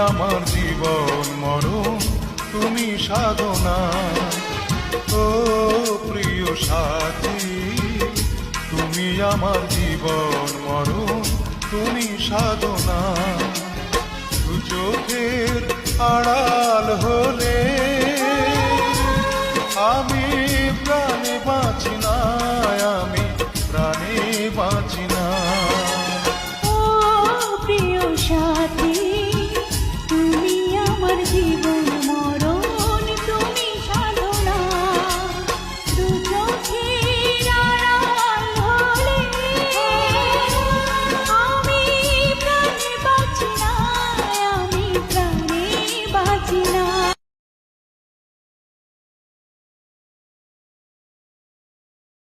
আমার জীবন মরণ, তুমি সাধনা। ও প্রিয় সাথী, তুমি আমার জীবন মরণ, তুমি সাধনা। দু চোখের আড়াল হলে আমি প্রাণে